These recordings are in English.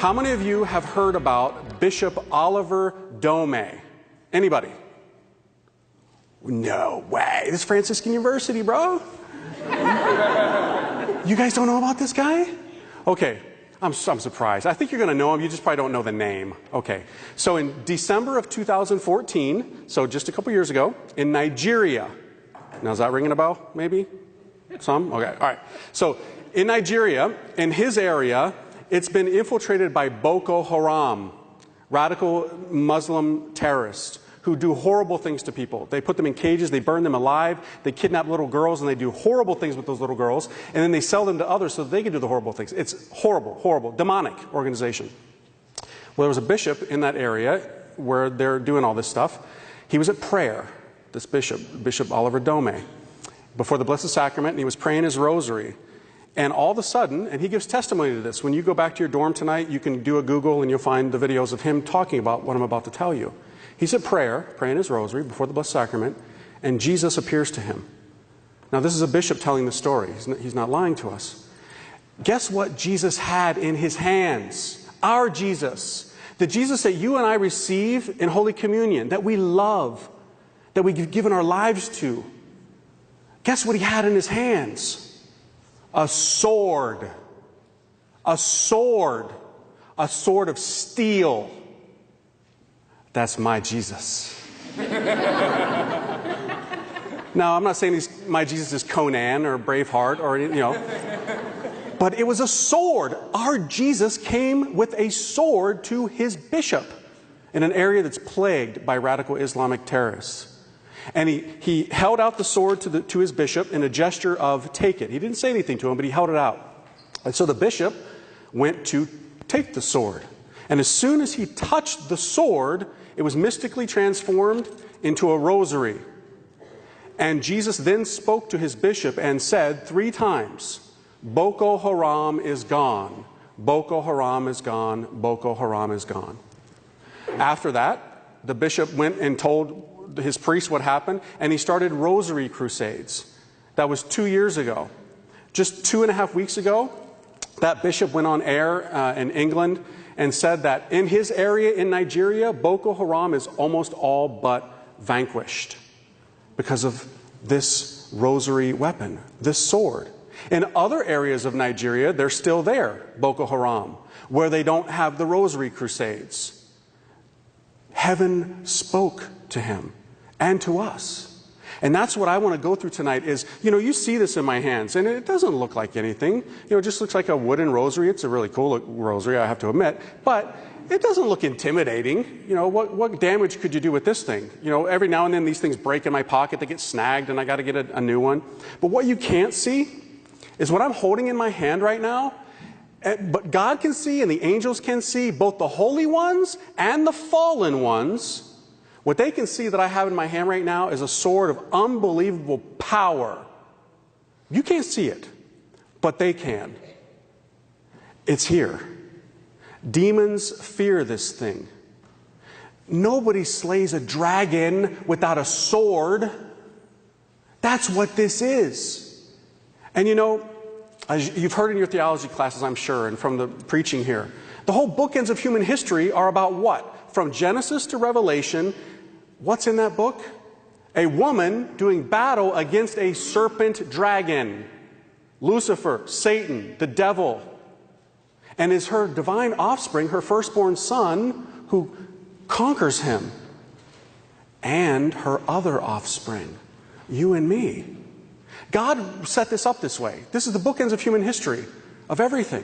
How many of you have heard about Bishop Oliver Dome? Anybody? No way. This is Franciscan University, bro. You guys don't know about this guy? Okay, I'm surprised. I think you're going to know him. You just probably don't know the name. Okay, so in December of 2014, so just a couple years ago, in Nigeria. Now, is that ringing a bell, maybe? Some? Okay, all right. So in Nigeria, in his area, it's been infiltrated by Boko Haram, radical Muslim terrorists who do horrible things to people. They put them in cages, they burn them alive, they kidnap little girls, and they do horrible things with those little girls, and then they sell them to others so they can do the horrible things. It's horrible, horrible, demonic organization. Well, there was a bishop in that area where they're doing all this stuff. He was at prayer, this bishop, Bishop Oliver Dome, before the Blessed Sacrament, and he was praying his Rosary. And all of a sudden, and he gives testimony to this, when you go back to your dorm tonight, you can do a Google and you'll find the videos of him talking about what I'm about to tell you. He's at prayer, praying his Rosary before the Blessed Sacrament, and Jesus appears to him. Now, this is a bishop telling the story. He's not lying to us. Guess what Jesus had in his hands? Our Jesus. The Jesus that you and I receive in Holy Communion, that we love, that we've given our lives to. Guess what he had in his hands? A sword. A sword. A sword of steel. That's my Jesus. Now, I'm not saying my Jesus is Conan or Braveheart or, but it was a sword. Our Jesus came with a sword to his bishop in an area that's plagued by radical Islamic terrorists. And he held out the sword to his bishop in a gesture of take it. He didn't say anything to him, but he held it out. And so the bishop went to take the sword. And as soon as he touched the sword, it was mystically transformed into a rosary. And Jesus then spoke to his bishop and said 3 times, Boko Haram is gone. Boko Haram is gone. Boko Haram is gone. After that, the bishop went and told his priest what happened, and he started rosary crusades. That was 2 years ago. Just 2.5 weeks ago, that bishop went on air in England and said that in his area in Nigeria, Boko Haram is almost all but vanquished because of this rosary weapon, this sword. In other areas of Nigeria, they're still there, Boko Haram, where they don't have the rosary crusades. Heaven spoke to him and to us. And that's what I want to go through tonight is, you see this in my hands, and it doesn't look like anything. It just looks like a wooden rosary. It's a really cool rosary, I have to admit. But it doesn't look intimidating. What damage could you do with this thing? Every now and then these things break in my pocket. They get snagged, and I got to get a new one. But what you can't see is what I'm holding in my hand right now. But God can see, and the angels can see, both the holy ones and the fallen ones. What they can see that I have in my hand right now is a sword of unbelievable power. You can't see it, but they can. It's here. Demons fear this thing. Nobody slays a dragon without a sword. That's what this is. And as you've heard in your theology classes, I'm sure, and from the preaching here, the whole bookends of human history are about what? From Genesis to Revelation. What's in that book? A woman doing battle against a serpent dragon. Lucifer, Satan, the devil. And is her divine offspring, her firstborn son, who conquers him. And her other offspring, you and me. God set this up this way. This is the bookends of human history, of everything.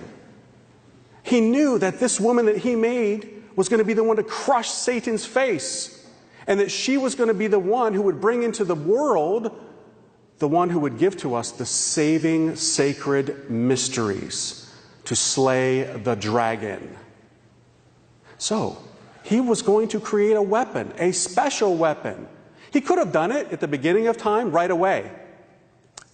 He knew that this woman that he made was going to be the one to crush Satan's face. And that she was going to be the one who would bring into the world the one who would give to us the saving sacred mysteries to slay the dragon. So, he was going to create a weapon, a special weapon. He could have done it at the beginning of time right away.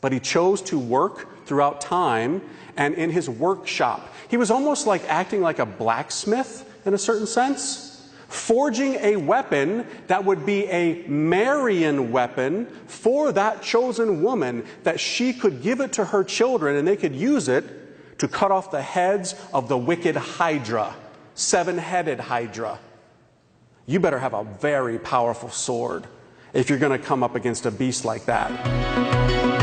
But he chose to work throughout time and in his workshop. He was almost like acting like a blacksmith in a certain sense. Forging a weapon that would be a Marian weapon for that chosen woman, that she could give it to her children and they could use it to cut off the heads of the wicked Hydra. seven-headed hydra. You better have a very powerful sword if you're going to come up against a beast like that.